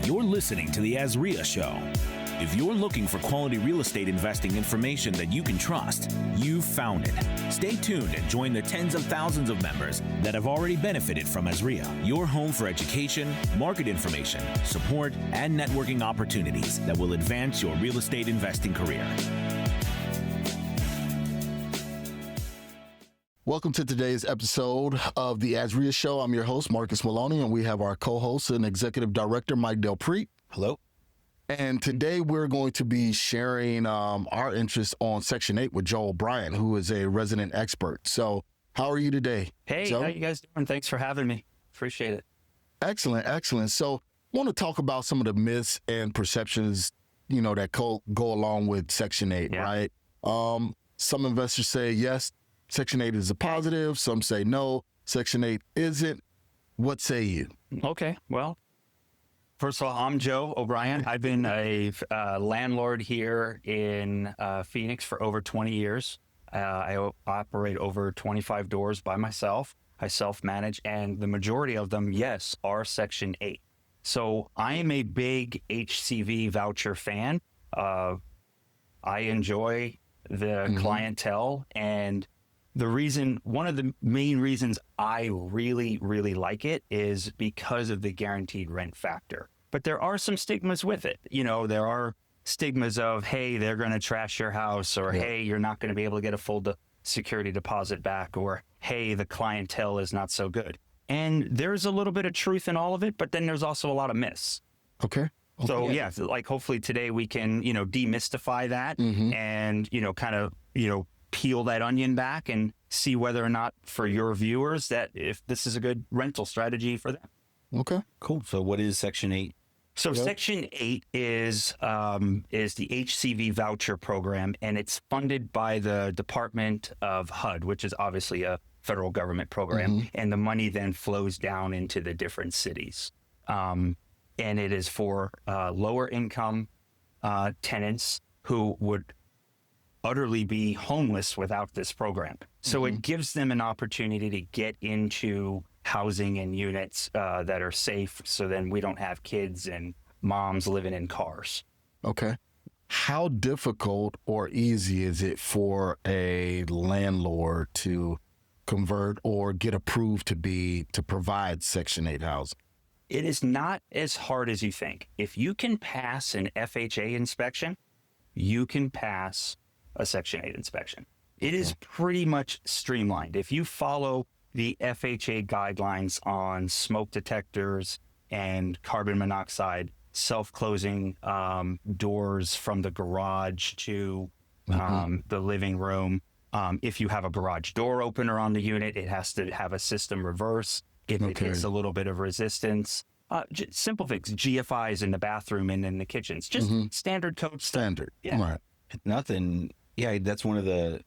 You're listening to the AZREIA Show. If you're looking for quality real estate investing information that you can trust, you've found it. Stay tuned and join the tens of thousands of members that have already benefited from AZREIA, your home for education, market information, support, and networking opportunities that will advance your real estate investing career. Welcome to today's episode of the AZREIA Show. I'm your host, Marcus Maloney, and we have our co-host and executive director, Mike Del Prete. Hello. And today we're going to be sharing our interest on Section 8 with Joe O'Brien, who is a resident expert. So how are you today, Hey, Joe? how you guys doing? Thanks for having me. Appreciate it. Excellent, excellent. So I want to talk about some of the myths and perceptions, that go along with Section 8, Yeah. right? Some investors say, yes, Section 8 is a positive. Some say, no, Section 8 isn't. What say you? Okay. Well, first of all, I'm Joe O'Brien. I've been a landlord here in Phoenix for over 20 years. I operate over 25 doors by myself. I self-manage, and the majority of them, yes, are Section 8. So I am a big HCV voucher fan. I enjoy the clientele, and one of the main reasons I really, really like it is because of the guaranteed rent factor. But there are some stigmas with it. There are stigmas of, hey, they're going to trash your house, or hey, you're not going to be able to get a full security deposit back, or hey, the clientele is not so good. And there's a little bit of truth in all of it, but then there's also a lot of myths. Okay. So hopefully today we can, demystify that and, kind of, peel that onion back and see whether or not for your viewers that if this is a good rental strategy for them. Okay. Cool. So what is Section 8? So Section 8 is the HCV voucher program, and it's funded by the Department of HUD, which is obviously a federal government program, and the money then flows down into the different cities. And it is for lower income tenants who would utterly be homeless without this program. So it gives them an opportunity to get into housing and units that are safe, so then we don't have kids and moms living in cars. Okay. How difficult or easy is it for a landlord to convert or get approved to provide Section 8 housing? It is not as hard as you think. If you can pass an FHA inspection, you can pass a Section 8 inspection. It is pretty much streamlined. If you follow the FHA guidelines on smoke detectors and carbon monoxide, self-closing doors from the garage to the living room. If you have a garage door opener on the unit, it has to have a system reverse if it hits a little bit of resistance. Simple things, GFIs in the bathroom and in the kitchens, just standard code stuff. Standard. Yeah. Right. Nothing. Yeah, that's one of the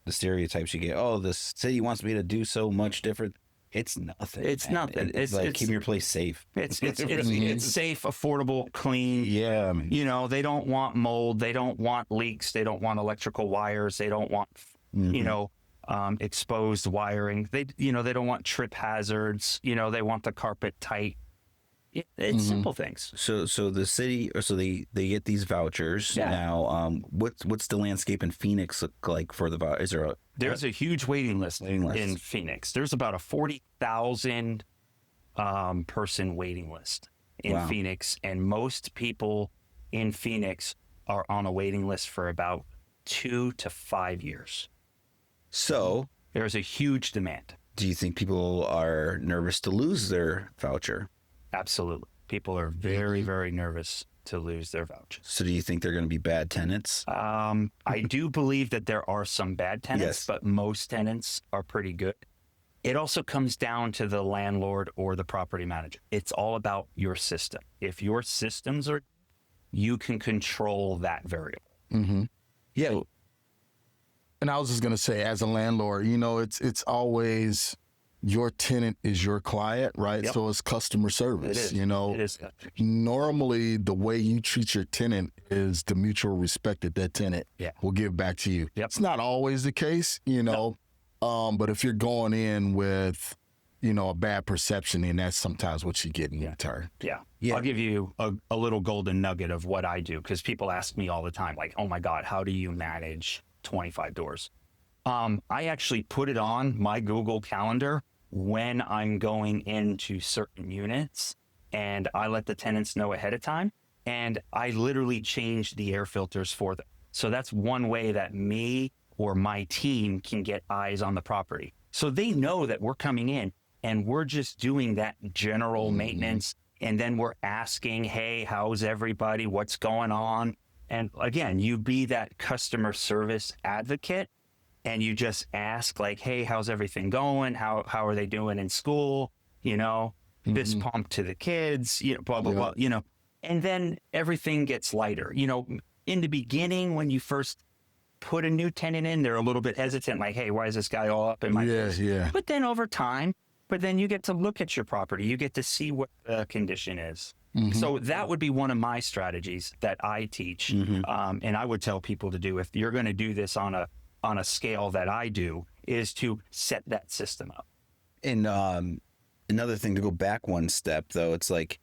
stereotypes you get. Oh, the city wants me to do so much different. It's nothing. It's nothing. It's like keeping your place safe. It's safe, affordable, clean. Yeah. I mean, They don't want mold. They don't want leaks. They don't want electrical wires. They don't want, exposed wiring. They don't want trip hazards. They want the carpet tight. It's simple things. So the city, they get these vouchers now. What's the landscape in Phoenix look like for the voucher? There's a huge waiting list in Phoenix. There's about a 40,000 person waiting list in Phoenix, and most people in Phoenix are on a waiting list for about 2 to 5 years. So there's a huge demand. Do you think people are nervous to lose their voucher? Absolutely. People are very, very nervous to lose their vouchers. So do you think they're going to be bad tenants? I do believe that there are some bad tenants, but most tenants are pretty good. It also comes down to the landlord or the property manager. It's all about your system. If your systems are, you can control that variable. Yeah. And I was just going to say, as a landlord, it's always your tenant is your client, right? Yep. So it's customer service. It is. Normally the way you treat your tenant is the mutual respect that tenant will give back to you. Yep. It's not always the case, but if you're going in with, a bad perception, then that's sometimes what you get in return. Yeah. Yeah. I'll give you a little golden nugget of what I do, because people ask me all the time, like, oh my God, how do you manage 25 doors? I actually put it on my Google Calendar when I'm going into certain units, and I let the tenants know ahead of time, and I literally change the air filters for them. So that's one way that me or my team can get eyes on the property. So they know that we're coming in and we're just doing that general maintenance. And then we're asking, hey, how's everybody? What's going on? And again, you be that customer service advocate, and you just ask, like, hey, how's everything going? How are they doing in school? Fist pump to the kids, blah, blah, blah, and then everything gets lighter. In the beginning, when you first put a new tenant in, they're a little bit hesitant, like, hey, why is this guy all up in my face? Yeah. But then over time, you get to look at your property. You get to see what the condition is. So that would be one of my strategies that I teach. And I would tell people to do, if you're going to do this on a scale that I do, is to set that system up. And another thing, to go back one step, though, it's like,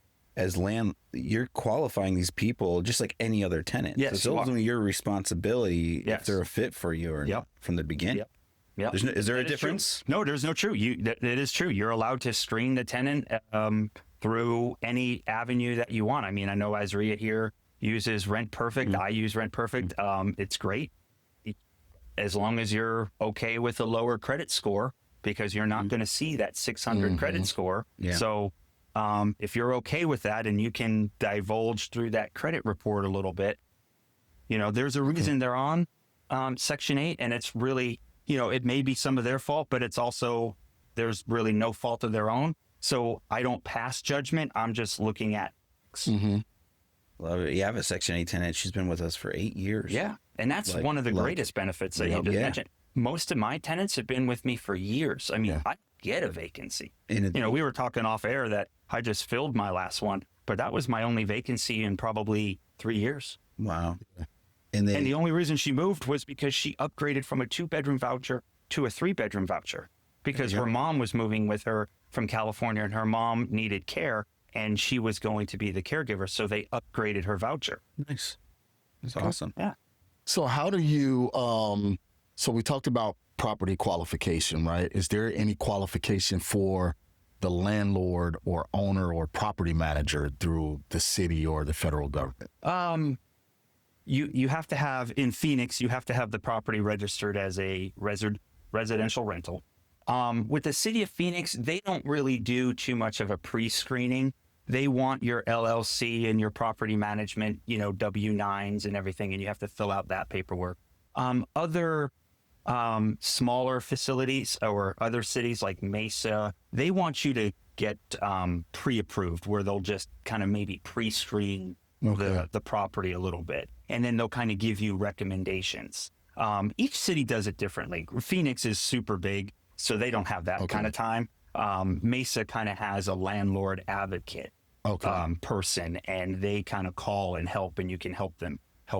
you're qualifying these people just like any other tenant. Yes, so it's ultimately your responsibility if they're a fit for you or not from the beginning. Yep. Is there a difference? No, there's no true. That is true. You're allowed to screen the tenant through any avenue that you want. I mean, I know AZREIA here uses Rent Perfect. I use Rent Perfect. It's great, as long as you're okay with a lower credit score, because you're not going to see that 600 credit score. Yeah. So if you're okay with that and you can divulge through that credit report a little bit, there's a reason they're on Section 8, and it's really, it may be some of their fault, but it's also, there's really no fault of their own. So I don't pass judgment. I'm just looking at. Love it. Yeah, I have a Section 8 tenant. She's been with us for 8 years. Yeah. And that's one of the greatest benefits that you just mentioned. Most of my tenants have been with me for years. I mean, I get a vacancy. We were talking off air that I just filled my last one, but that was my only vacancy in probably 3 years. Wow. And the only reason she moved was because she upgraded from a 2-bedroom voucher to a 3-bedroom voucher, because her mom was moving with her from California, and her mom needed care, and she was going to be the caregiver. So they upgraded her voucher. Nice. That's awesome. Yeah. So how do you, so we talked about property qualification, right? Is there any qualification for the landlord or owner or property manager through the city or the federal government? You have to have, in Phoenix, you have to have the property registered as a residential rental. With the city of Phoenix, they don't really do too much of a pre-screening. They want your LLC and your property management, W-9s and everything, and you have to fill out that paperwork. Other smaller facilities or other cities like Mesa, they want you to get pre-approved, where they'll just kind of maybe pre-screen the property a little bit, and then they'll kind of give you recommendations. Each city does it differently. Phoenix is super big, so they don't have that kind of time. Mesa kind of has a landlord advocate person, and they kind of call and help, and you can help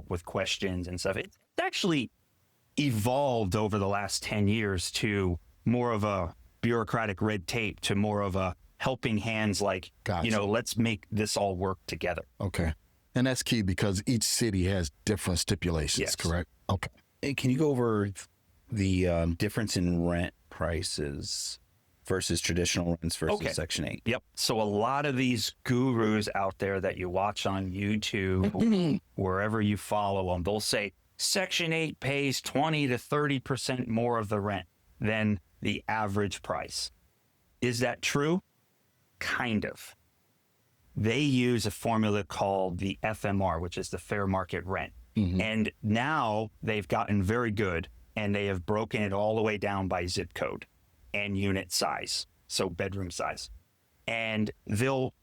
with questions and stuff. It's actually evolved over the last 10 years to more of a bureaucratic red tape to more of a helping hands, like, let's make this all work together. Okay. And that's key, because each city has different stipulations, correct? Okay. Hey, can you go over the difference in rent prices versus traditional rents versus Section 8? Yep. So a lot of these gurus out there that you watch on YouTube, wherever you follow them, they'll say Section 8 pays 20 to 30% more of the rent than the average price. Is that true? Kind of. They use a formula called the FMR, which is the fair market rent. And now they've gotten very good, and they have broken it all the way down by zip code and unit size, so bedroom size. And they'll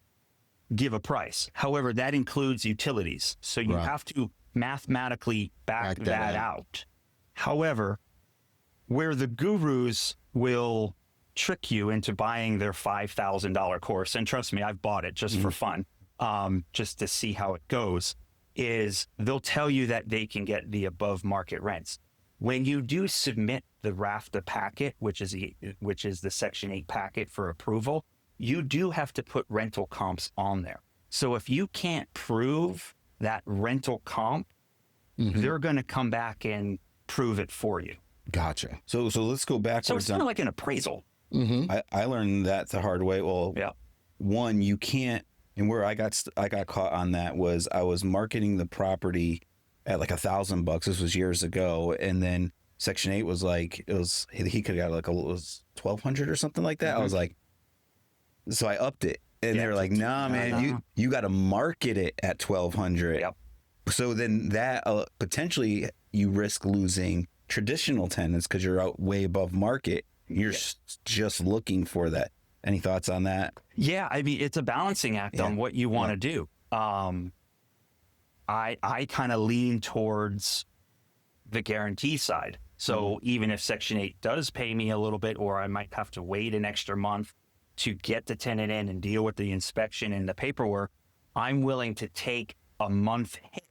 give a price. However, that includes utilities. So you have to mathematically back that out. However, where the gurus will trick you into buying their $5,000 course, and trust me, I've bought it just for fun, just to see how it goes, is they'll tell you that they can get the above market rents. When you do submit the RAFTA packet, which is the Section 8 packet for approval, you do have to put rental comps on there. So if you can't prove that rental comp, they're going to come back and prove it for you. Gotcha. So let's go backwards. So it's kind of like an appraisal. I learned that the hard way. Well, Yeah. one, you can't, and where I got caught on that was I was marketing the property at like $1,000. This was years ago, and then Section 8 was like, he could have got like it was 1,200 or something like that. I was like, so I upped it, and they were like, nah, man, you got to market it at 1,200. Yep. So then that potentially you risk losing traditional tenants because you're out way above market. You're just looking for that. Any thoughts on that? Yeah, I mean, it's a balancing act on what you want to do. I kind of lean towards the guarantee side. So even if Section 8 does pay me a little bit, or I might have to wait an extra month to get the tenant in and deal with the inspection and the paperwork, I'm willing to take a month hit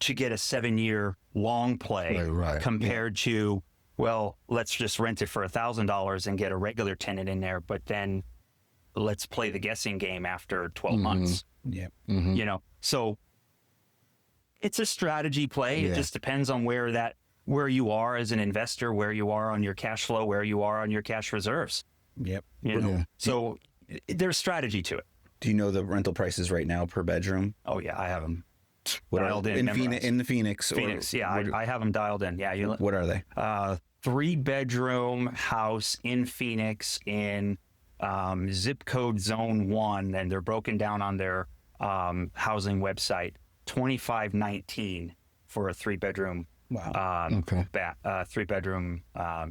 to get a 7-year long play compared to, well, let's just rent it for $1,000 and get a regular tenant in there, but then let's play the guessing game after 12 months. Yeah. You know, so it's a strategy play. It just depends on where you are as an investor, where you are on your cash flow, where you are on your cash reserves. Yep. You know, so there's strategy to it. Do you know the rental prices right now per bedroom? Oh yeah, I have them What dialed are, in. in the Phoenix? Phoenix, I have them dialed in. Yeah. What are they? 3-bedroom house in Phoenix in zip code zone 1, and they're broken down on their housing website. $2,519 for a 3-bedroom. Wow. 3-bedroom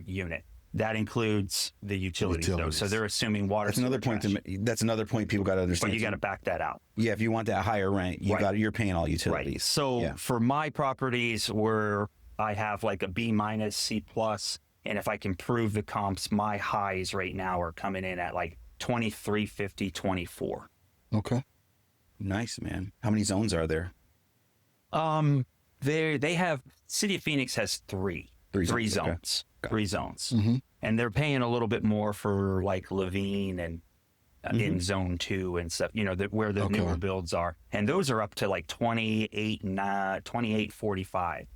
unit. That includes the utilities, though. So they're assuming water. That's another point. That's another point people got to understand. But you got to back that out. Yeah, if you want that higher rent, you're paying all utilities. Right. So for my properties where I have like a B-, C+, and if I can prove the comps, my highs right now are coming in at like 2350, 24. Okay. Nice, man. How many zones are there? They have, City of Phoenix has three zones. Okay. 3 zones. And they're paying a little bit more for like Levine and in zone 2 and stuff, you know, where the newer builds are. And those are up to like 2845.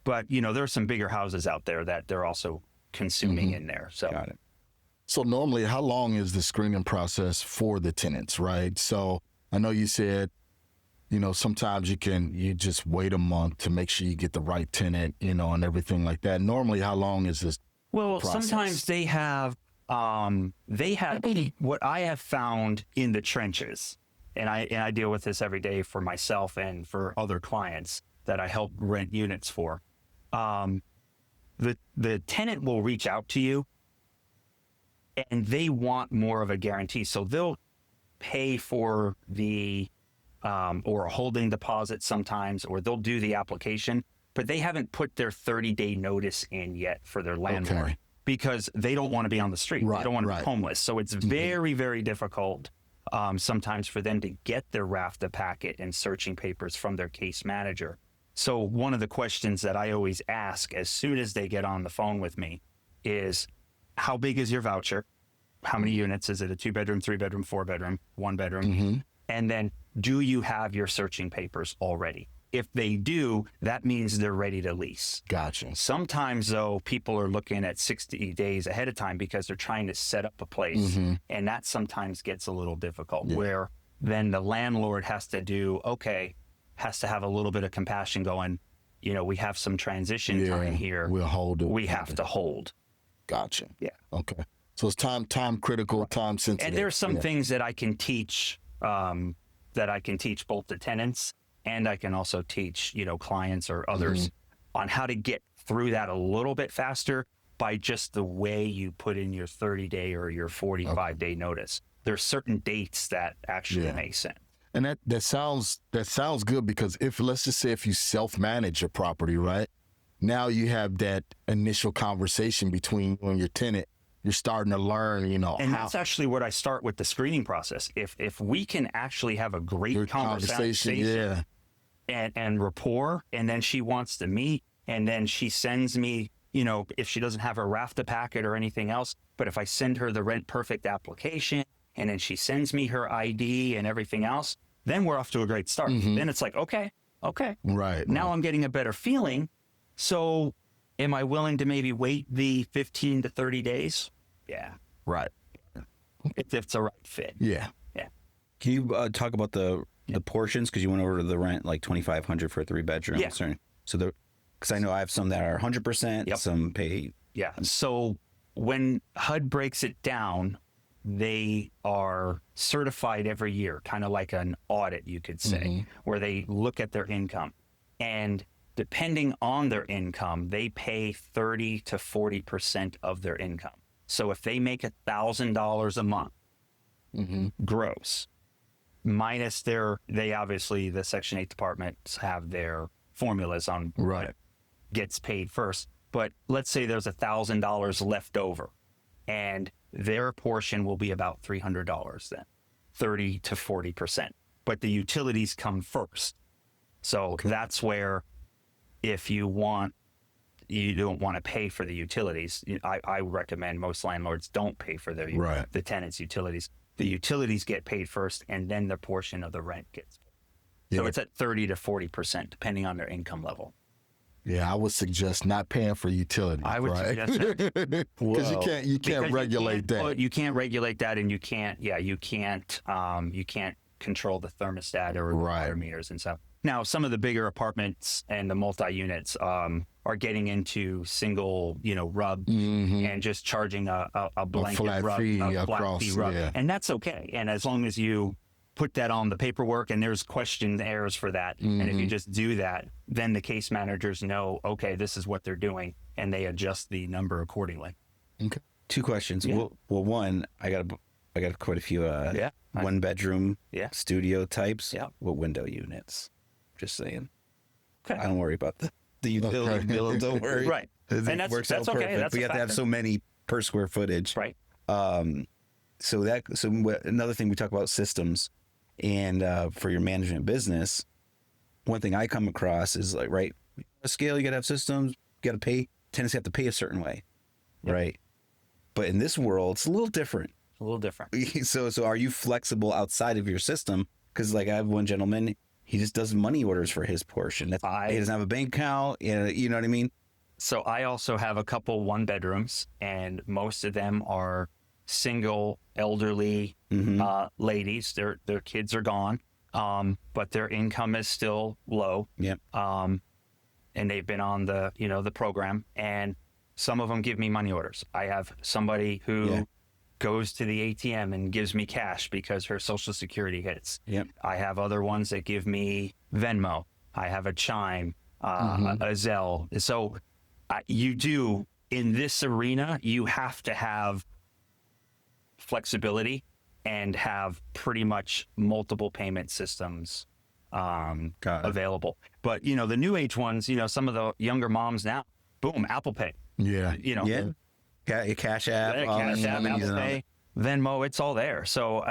But, you know, there's some bigger houses out there that they're also consuming in there. So Got it. So normally, how long is the screening process for the tenants, right? So I know you said, you know, sometimes you just wait a month to make sure you get the right tenant, you know, and everything like that. Normally, how long is this process? Sometimes they have what I have found in the trenches, and I deal with this every day for myself and for other clients that I help rent units for. The tenant will reach out to you and they want more of a guarantee. So they'll pay for the or a holding deposit sometimes, or they'll do the application, but they haven't put their 30-day notice in yet for their landlord because they don't want to be on the street. They don't want to be homeless. So it's very, very difficult sometimes for them to get their RAFTA packet and searching papers from their case manager. So one of the questions that I always ask as soon as they get on the phone with me is, how big is your voucher? How many units? Is it a 2-bedroom, 3-bedroom, 4-bedroom, 1-bedroom? And then, do you have your searching papers already? If they do, that means they're ready to lease. Gotcha. Sometimes, though, people are looking at 60 days ahead of time because they're trying to set up a place. And that sometimes gets a little difficult, where then the landlord has to have a little bit of compassion going, you know, we have some transition time here. We'll hold it. We have to hold. Gotcha. Yeah. Okay. So it's time critical, time sensitive. And there's some things that I can teach, both the tenants, and I can also teach, you know, clients or others on how to get through that a little bit faster by just the way you put in your 30-day or your 45-day notice. There's certain dates that actually make sense. And that sounds good, because let's just say if you self-manage your property, right? Now you have that initial conversation between you and your tenant. You're starting to learn, you know. And that's actually what I start with the screening process. If we can actually have a great conversation and rapport, and then she wants to meet, and then she sends me, you know, if she doesn't have her RAFTA packet or anything else, but if I send her the Rent Perfect application and then she sends me her ID and everything else, then we're off to a great start. Then it's like, okay. Right. Now I'm getting a better feeling. So am I willing to maybe wait the 15 to 30 days? Yeah. Right. If it's a right fit. Yeah. Yeah. Can you talk about the portions? Because you went over to the rent like $2,500 for a 3-bedroom. Yeah. So because I know I have some that are 100%, some pay. Yeah. So when HUD breaks it down, they are certified every year, kind of like an audit, you could say, where they look at their income. And depending on their income, they pay 30 to 40% of their income. So if they make $1,000 a month gross, minus they obviously, the Section 8 departments have their formulas on what gets paid first. But let's say there's $1,000 left over, and their portion will be about $300 then, 30 to 40%. But the utilities come first. So that's where, if you don't want to pay for the utilities, I recommend most landlords don't pay for the tenants' utilities. The utilities get paid first, and then the portion of the rent gets paid. So it's at 30 to 40%, depending on their income level. Yeah, I would suggest not paying for utilities. I would suggest that. Because you can't regulate that. You can't regulate that, and you can't control the thermostat or the water meters and stuff. Now, some of the bigger apartments and the multi-units are getting into single, rub and just charging a blanket flat rub, fee a flat across, fee rub. yeah. And that's okay. And as long as you put that on the paperwork, and there's errors for that. And if you just do that, then the case managers know, okay, this is what they're doing, and they adjust the number accordingly. Okay. 2 questions. Yeah. Well, one, I got quite a few 1-bedroom studio types. Yeah. What window units? Just saying. Okay. I don't worry about the utility bill. Don't worry. Right. And works that's out okay. perfect. That's We a have to have factor. so many per square footage. Right. So another thing we talk about systems, and for your management business, one thing I come across is like, a scale, you got to have systems, you got to pay, tenants have to pay a certain way, right? But in this world, it's a little different. A little different. So are you flexible outside of your system? Because like I have one gentleman, he just does money orders for his portion. He doesn't have a bank account, you know what I mean? So I also have a couple 1-bedrooms, and most of them are single, elderly ladies. Their kids are gone, but their income is still low. Yep. And they've been on the program, and some of them give me money orders. I have somebody who goes to the ATM and gives me cash because her Social Security hits. Yep. I have other ones that give me Venmo. I have a Chime, a Zelle. So you do, in this arena, you have to have flexibility and have pretty much multiple payment systems available. But, the new age ones, some of the younger moms now, boom, Apple Pay. Yeah. Got your Cash App, Apple Pay, Venmo, it's all there. So,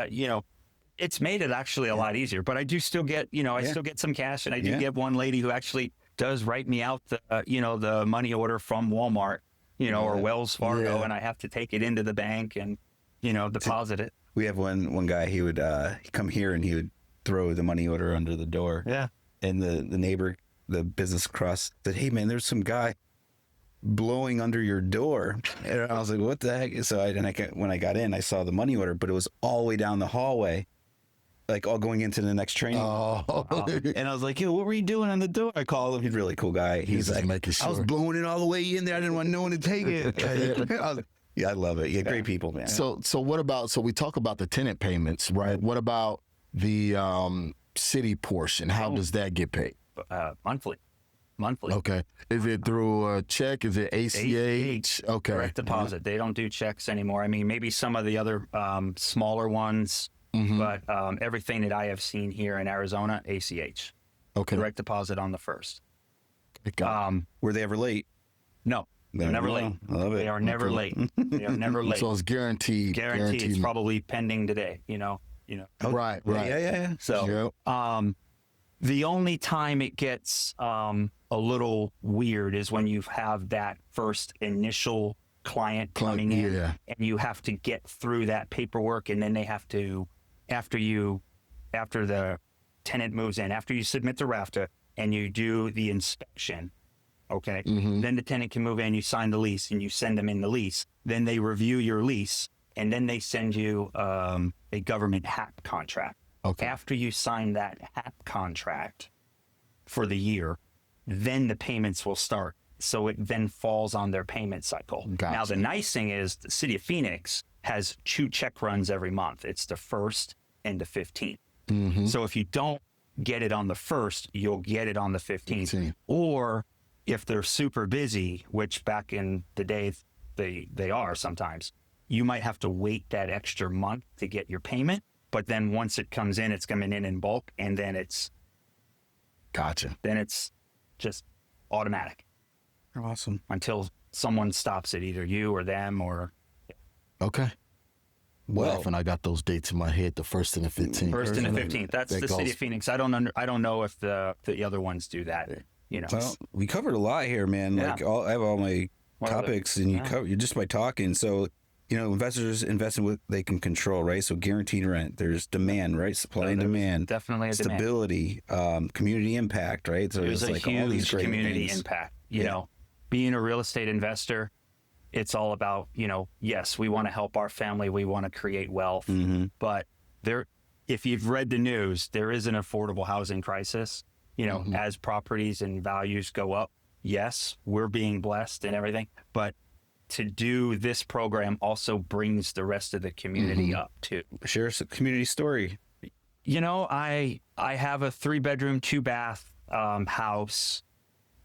it's made it actually a lot easier. But I do still get, I still get some cash, and I do get one lady who actually does write me out the, the money order from Walmart, or Wells Fargo, and I have to take it into the bank and, deposit it. We have one guy, he would come here and he would throw the money order under the door. Yeah. And the neighbor, the business across, said, "Hey man, there's some guy blowing under your door." And I was like, "What the heck?" So when I got in, I saw the money order, but it was all the way down the hallway, like all going into the next training. And I was like, "Yo, what were you doing on the door?" I called him. He's a really cool guy. He's like, making sure. "I was blowing it all the way in there. I didn't want no one to take it." I was like, yeah, I love it. Yeah, great people, man. So what about, so we talk about the tenant payments, right? What about the city portion? How does that get paid? Monthly. Okay. Is it through a check? Is it ACH? Okay. Direct deposit. They don't do checks anymore. I mean, maybe some of the other smaller ones, but everything that I have seen here in Arizona, ACH. Okay. Direct deposit on the first. Were they ever late? No. They're never late. I love it. They are never late. They are never late. So it's guaranteed. Guaranteed. It's probably pending today, Right. Yeah. So, the only time it gets a little weird is when you have that first initial client coming in, yeah. and you have to get through that paperwork, and then they have to, after the tenant moves in, after you submit the RAFTA and you do the inspection, okay, then the tenant can move in, you sign the lease, and you send them in the lease. Then they review your lease, and then they send you a government HAP contract. Okay. After you sign that HAP contract for the year, then the payments will start. So it then falls on their payment cycle. Gotcha. Now, the nice thing is the city of Phoenix has 2 check runs every month. It's the 1st and the 15th. So if you don't get it on the 1st, you'll get it on the 15th. Or if they're super busy, which back in the day they are sometimes, you might have to wait that extra month to get your payment. But then once it comes in, it's coming in bulk, and then it's Gotcha. then it's just automatic Awesome. until someone stops it, either you or them or Okay. Well, And I got those dates in my head, the 1st and the 15th. 1st and the 15th. That's That the city goes- of Phoenix. I don't know if the other ones do that. You know, well, we covered a lot here, man. Yeah. Like I have all my What are they? topics, and you're just by talking. So, investors invest in what they can control, right? So guaranteed rent. There's demand, right? Supply and demand. definitely a demand. Stability, community impact, right? So There's it's a like all these huge great community things. impact. You know, being a real estate investor, it's all about, yes, we want to help our family, we want to create wealth, but if you've read the news, there is an affordable housing crisis. As properties and values go up, yes, we're being blessed and everything, but to do this program also brings the rest of the community up too. Share a community story. I have a 3-bedroom, 2-bath house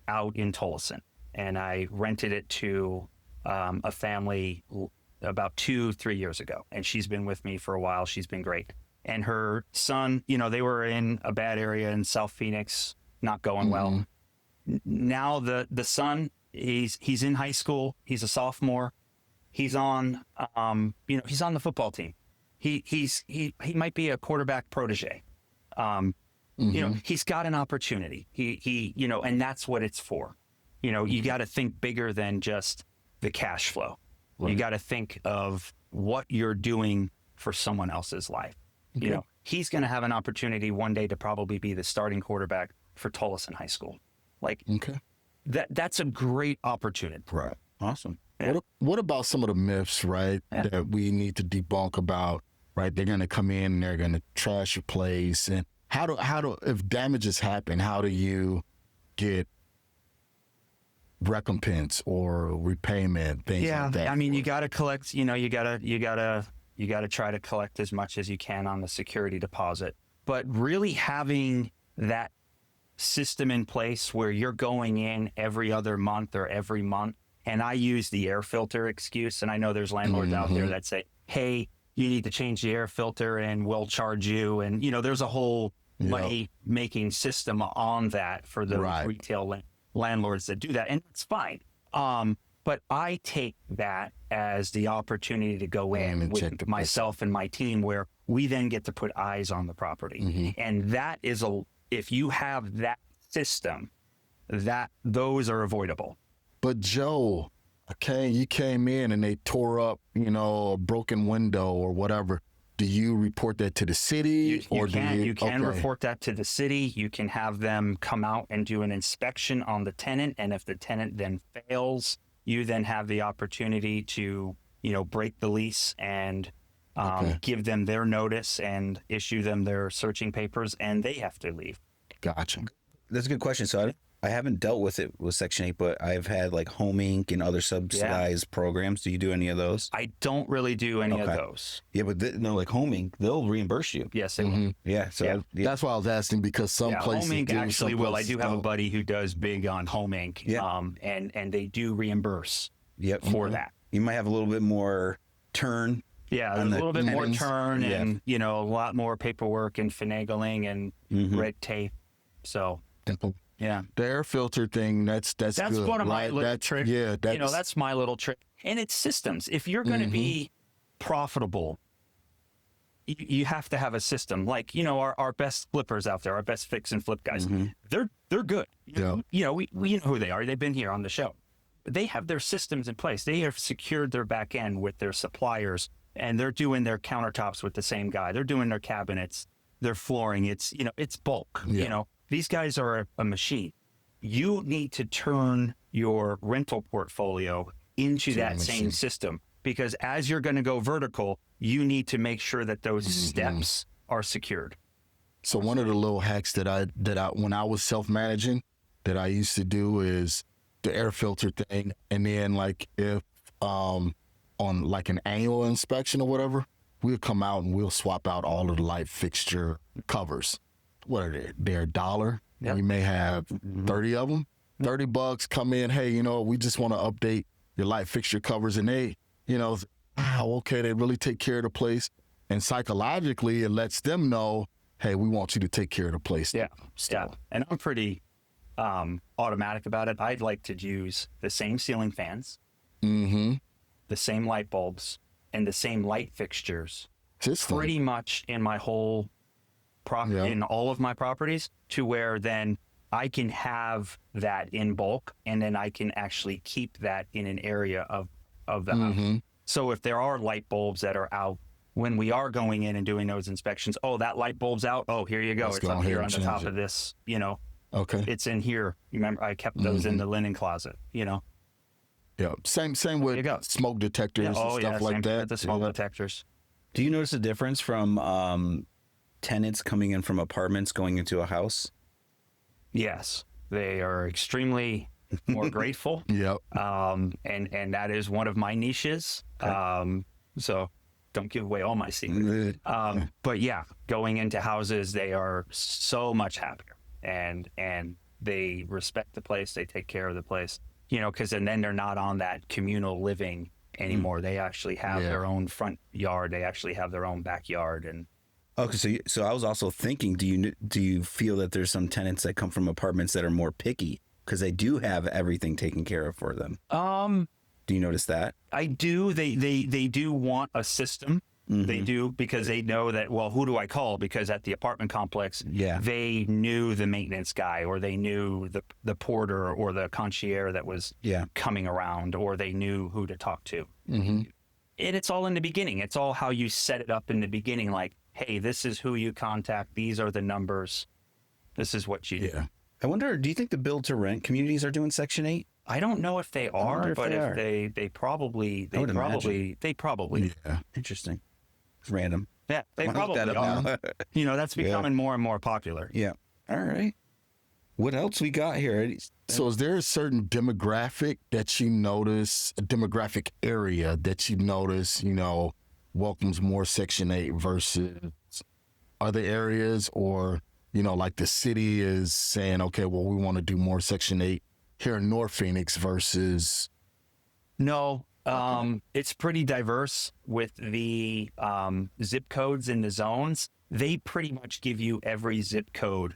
out in Tolleson, and I rented it to a family about 2-3 years ago, and she's been with me for a while. She's been great. And her son, they were in a bad area in South Phoenix, not going well. Now the son, he's in high school. He's a sophomore. He's on, he's on the football team. He might be a quarterback protege. He's got an opportunity. And that's what it's for. You got to think bigger than just the cash flow. Right. You got to think of what you're doing for someone else's life. Okay. He's going to have an opportunity one day to probably be the starting quarterback for Tolleson High School. That's a great opportunity. Right. Awesome. Yeah. What about some of the myths, right, that we need to debunk about, right? They're going to come in and they're going to trash your place. And how do, if damages happen, how do you get recompense or repayment, things like that? I mean, you got to collect, you got to try to collect as much as you can on the security deposit, but really having that system in place where you're going in every other month or every month. And I use the air filter excuse. And I know there's landlords out there that say, hey, you need to change the air filter and we'll charge you. And, there's a whole money making system on that for the retail landlords that do that. And it's fine. But I take that as the opportunity to go in with myself and my team, where we then get to put eyes on the property. And that is if you have that system, those are avoidable. But Joe, okay, you came in and they tore up, a broken window or whatever. Do you report that to the city? You can report that to the city. You can have them come out and do an inspection on the tenant. And if the tenant then fails, you then have the opportunity to, break the lease and give them their notice and issue them their searching papers, and they have to leave. Gotcha. That's a good question. So I haven't dealt with it with Section 8, but I've had like Home Inc. and other subsidized programs. Do you do any of those? I don't really do any of those. Yeah, but like Home Inc., they'll reimburse you. Yes, they will. Yeah. So that's why I was asking, because some places Home Inc. do, actually will. I do have a don't. buddy who does big on Home Inc. And they do reimburse for that. You might have a little bit more turn. Yeah, a little bit more turn and, a lot more paperwork and finagling and red tape. So, yeah. The air filter thing, that's good. That's one of my little tricks. Yeah, that's my little trick. And it's systems. If you're going to be profitable, you have to have a system. Like, our best flippers out there, our best fix and flip guys, they're good. We know who they are. They've been here on the show. they have their systems in place. They have secured their back end with their suppliers, and they're doing their countertops with the same guy. They're doing their cabinets, their flooring. It's, it's bulk. These guys are a machine. You need to turn your rental portfolio into that same system, because as you're going to go vertical, you need to make sure that those steps are secured. So one of the little hacks that I when I was self-managing that I used to do is the air filter thing, and then like if on like an annual inspection or whatever, we'll come out and we'll swap out all of the light fixture covers. What are they? They're $1. Yep. You may have 30 of them. $30. Come in. Hey, we just want to update your light fixture covers, and they, okay, they really take care of the place. And psychologically, it lets them know, hey, we want you to take care of the place. Yeah. And I'm pretty automatic about it. I'd like to use the same ceiling fans, the same light bulbs, and the same light fixtures pretty much in my whole in all of my properties, to where then I can have that in bulk, and then I can actually keep that in an area of the house. So if there are light bulbs that are out, when we are going in and doing those inspections, that light bulb's out. Oh, here you go. It's up here on the top of this, Okay. It's in here. Remember, I kept those in the linen closet, Yeah. Same with smoke detectors and stuff like that. The smoke detectors. Do you notice a difference from tenants coming in from apartments going into a house? Yes, they are extremely more grateful. Yep. And that is one of my niches. Okay. So don't give away all my secrets. But yeah, going into houses, they are so much happier, and they respect the place. They take care of the place, because then they're not on that communal living anymore. They actually have their own front yard. They actually have their own backyard. And okay, so I was also thinking, do you feel that there's some tenants that come from apartments that are more picky because they do have everything taken care of for them? Do you notice that? I do. They do want a system. They do, because they know that, well, who do I call? Because at the apartment complex, they knew the maintenance guy, or they knew the porter or the concierge that was coming around, or they knew who to talk to. And it's all in the beginning. It's all how you set it up in the beginning. Like, hey, this is who you contact. These are the numbers. This is what you do. I wonder, do you think the build to rent communities are doing Section 8? I don't know if they are, but if they probably. Yeah. Interesting. It's random. Yeah, they probably are. That's becoming more and more popular. Yeah. All right. What else we got here? So is there a certain demographic that you notice, a demographic area that you notice, welcomes more Section 8 versus other areas? Or, like the city is saying, okay, well, we want to do more Section 8 here in North Phoenix versus... No, it's pretty diverse with the zip codes and the zones. They pretty much give you every zip code.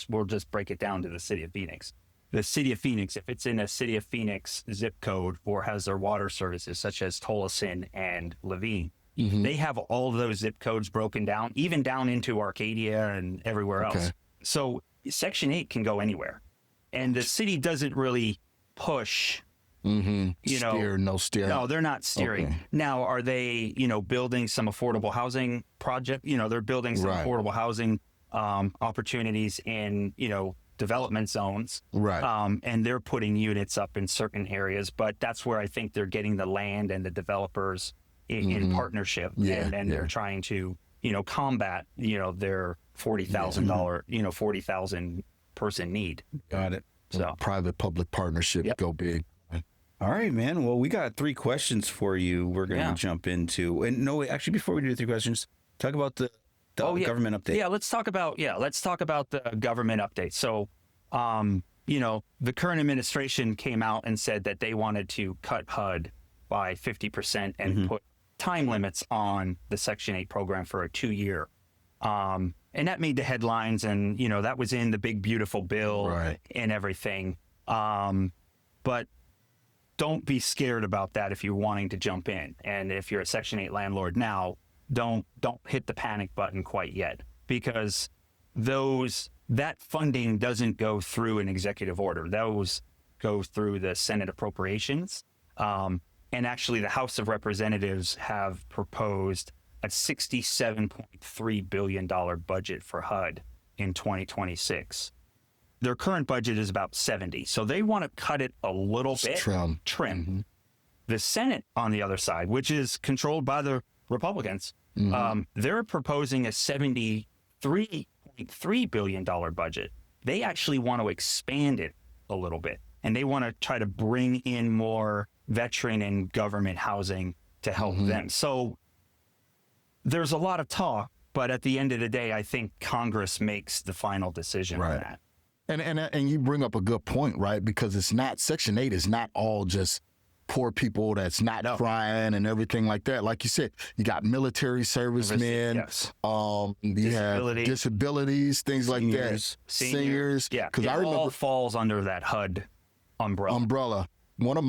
We'll just break it down to the city of Phoenix. The city of Phoenix, if it's in a city of Phoenix zip code or has their water services such as Tolleson and Levine, they have all of those zip codes broken down, even down into Arcadia and everywhere else. So Section 8 can go anywhere. And the city doesn't really push... No steer. No, they're not steering. Okay. Now, are they, building some affordable housing project? They're building some affordable housing opportunities in, development zones. Right. And they're putting units up in certain areas, but that's where I think they're getting the land and the developers in partnership. And they're trying to, combat, their $40,000, 40,000 person need. Got it. So private-public partnership, go big. All right, man. Well, we got 3 questions for you. We're going to jump into, and no, actually, before we do the 3 questions, talk about the government update. Yeah, let's talk about the government update. So, the current administration came out and said that they wanted to cut HUD by 50% and put time limits on the Section 8 program for a 2-year. And that made the headlines, and that was in the big beautiful bill and everything. But don't be scared about that if you're wanting to jump in. And if you're a Section 8 landlord now, don't hit the panic button quite yet, because that funding doesn't go through an executive order. go through the Senate appropriations. And actually, the House of Representatives have proposed a $67.3 billion budget for HUD in 2026. Their current budget is about 70. So they want to cut it a little bit. Trim. Mm-hmm. The Senate, on the other side, which is controlled by the Republicans, they're proposing a $73.3 billion budget. They actually want to expand it a little bit. And they want to try to bring in more veteran and government housing to help them. So there's a lot of talk, but at the end of the day, I think Congress makes the final decision on that. And you bring up a good point, right? Because it's not, Section 8 is not all just poor people that's not trying and everything like that. Like you said, you got military servicemen, you have disabilities, things like that. Seniors. Yeah, because I remember all falls under that HUD umbrella. One of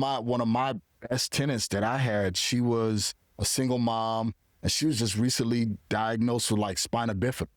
my best tenants that I had, she was a single mom, and she was just recently diagnosed with like spina bifida.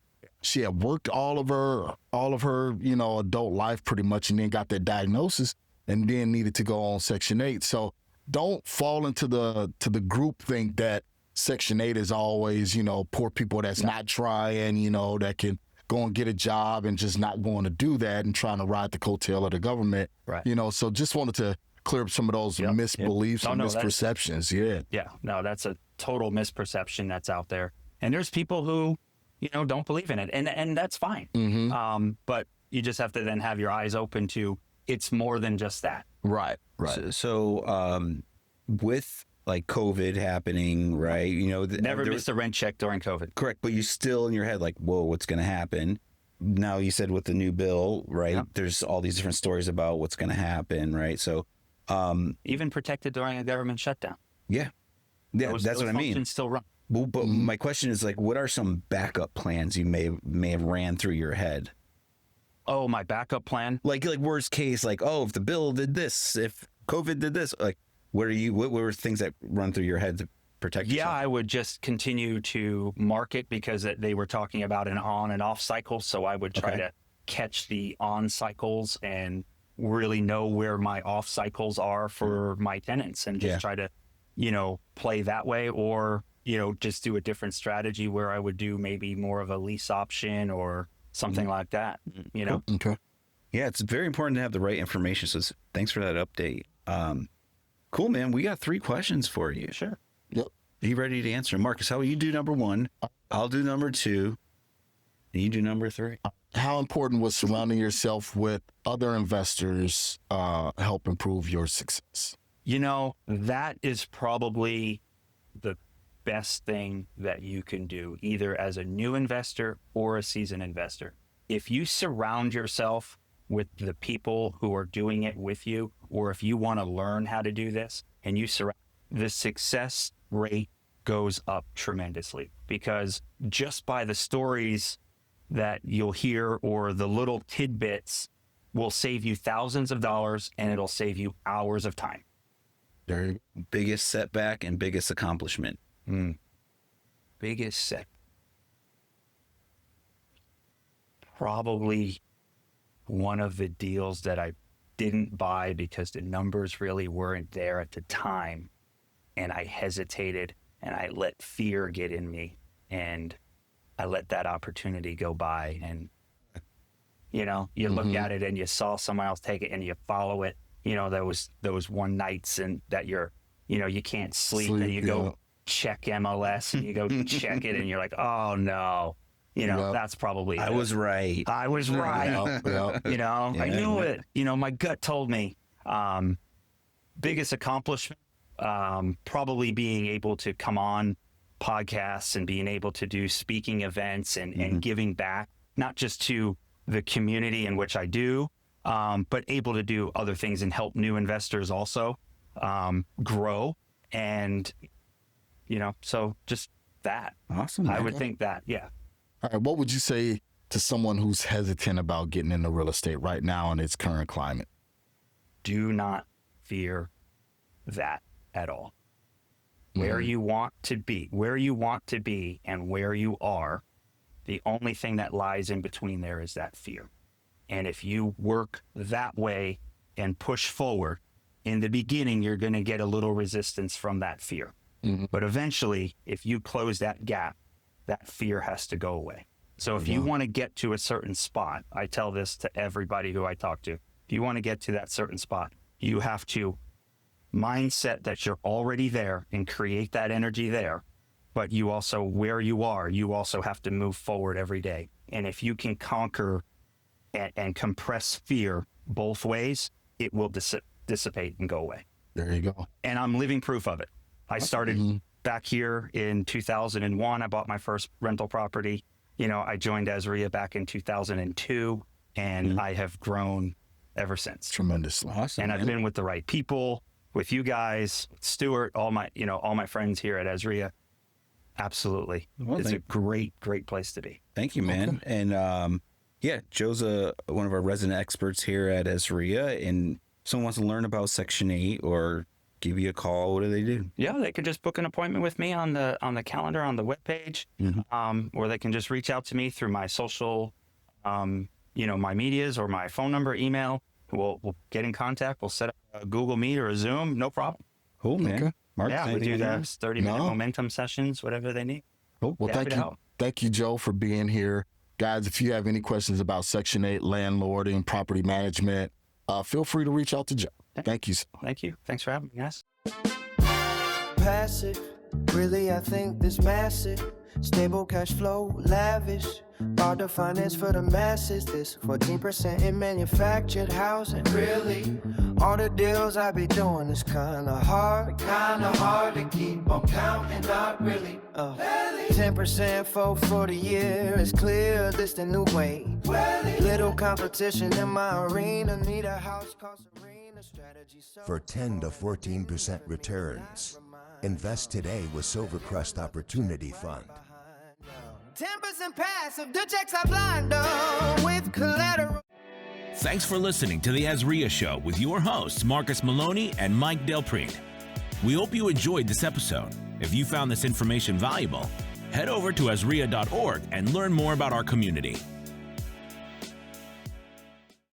She had worked all of her, adult life pretty much, and then got that diagnosis, and then needed to go on Section 8. So don't fall into the group think that Section 8 is always, poor people that's not trying, that can go and get a job and just not going to do that and trying to ride the coattail of the government. Right. So just wanted to clear up some of those misbeliefs and misperceptions. No, that's a total misperception that's out there. And there's people who, don't believe in it. And that's fine. But you just have to then have your eyes open to it's more than just that. Right. So with like COVID happening, right? Never missed a rent check during COVID. Correct. But you still in your head like, whoa, what's going to happen? Now you said with the new bill, right? Yeah. There's all these different stories about what's going to happen, right? So even protected during a government shutdown. Yeah. That's what I mean. Still run. Well, but my question is like, what are some backup plans you may have ran through your head? Oh, my backup plan? Like worst case, like, if the bill did this, if COVID did this, like, what were things that run through your head to protect yourself? Yeah, I would just continue to market because they were talking about an on and off cycle. So I would try to catch the on cycles and really know where my off cycles are for my tenants and just try to, play that way, or, just do a different strategy where I would do maybe more of a lease option or something like that, Okay. Yeah, it's very important to have the right information. So thanks for that update. Cool, man. We got 3 questions for you. Sure. Yep. Are you ready to answer? Marcus, how will you do number 1? I'll do number 2. And you do number 3. How important was surrounding yourself with other investors help improve your success? That is probably the best thing that you can do, either as a new investor or a seasoned investor. If you surround yourself with the people who are doing it with you, or if you want to learn how to do this and the success rate goes up tremendously, because just by the stories that you'll hear or the little tidbits will save you thousands of dollars, and it'll save you hours of time. Biggest setback and biggest accomplishment. Biggest set. Probably one of the deals that I didn't buy because the numbers really weren't there at the time, and I hesitated and I let fear get in me, and I let that opportunity go by. And you look at it and you saw someone else take it and you follow it. Those one nights and that you can't sleep and you go check MLS and you go check it and you're like, oh no, that's probably I was right. I was right. I knew it. My gut told me. Biggest accomplishment, probably being able to come on podcasts and being able to do speaking events and giving back, not just to the community in which I do, but able to do other things and help new investors also grow. And, so just that. Awesome. I would think that, yeah. All right. What would you say to someone who's hesitant about getting into real estate right now in its current climate? Do not fear that at all. Where you want to be and where you are, the only thing that lies in between there is that fear. And if you work that way and push forward, in the beginning, you're going to get a little resistance from that fear. But eventually, if you close that gap, that fear has to go away. So if you want to get to a certain spot, I tell this to everybody who I talk to, if you want to get to that certain spot, you have to mindset that you're already there and create that energy there. But you also, where you are, you also have to move forward every day. And if you can conquer and compress fear both ways, it will dissipate and go away. There you go. And I'm living proof of it. I started back here in 2001. I bought my first rental property. You know, I joined AZREIA back in 2002, and I have grown ever since. Tremendously. Awesome. And I've been with the right people, with you guys, Stuart, all my friends here at AZREIA. Absolutely. Well, It's a great place to be. Thank you, man. Okay. And yeah, Joe's one of our resident experts here at AZREIA, and someone wants to learn about Section 8 or give you a call, what do they do? Yeah, they could just book an appointment with me on the calendar on the webpage, or they can just reach out to me through my social, my medias or my phone number, email. We'll get in contact. We'll set up a Google Meet or a Zoom, no problem. Cool, man. Okay. Mark, yeah, we do that 30-minute momentum sessions, whatever they need. Cool. Well, thank you, Joe, for being here. Guys, if you have any questions about Section 8, landlording, property management, feel free to reach out to Joe. Thank you. Thank you. Thanks for having me, guys. Passive, really, I think this massive. Stable cash flow, lavish. Border finance for the masses. This 14% in manufactured housing. Really, all the deals I be doing is kinda hard to keep on counting. Not really. 10% for the year. It's clear this the new way. Little competition in my arena. Need a house cost arena strategy. For 10 to 14% returns, invest today with Silvercrest Opportunity Fund. 10% passive, the checks are blind with collateral. Thanks for listening to the AZREIA Show with your hosts, Marcus Maloney and Mike Del Prete. We hope you enjoyed this episode. If you found this information valuable, head over to AZREIA.org and learn more about our community.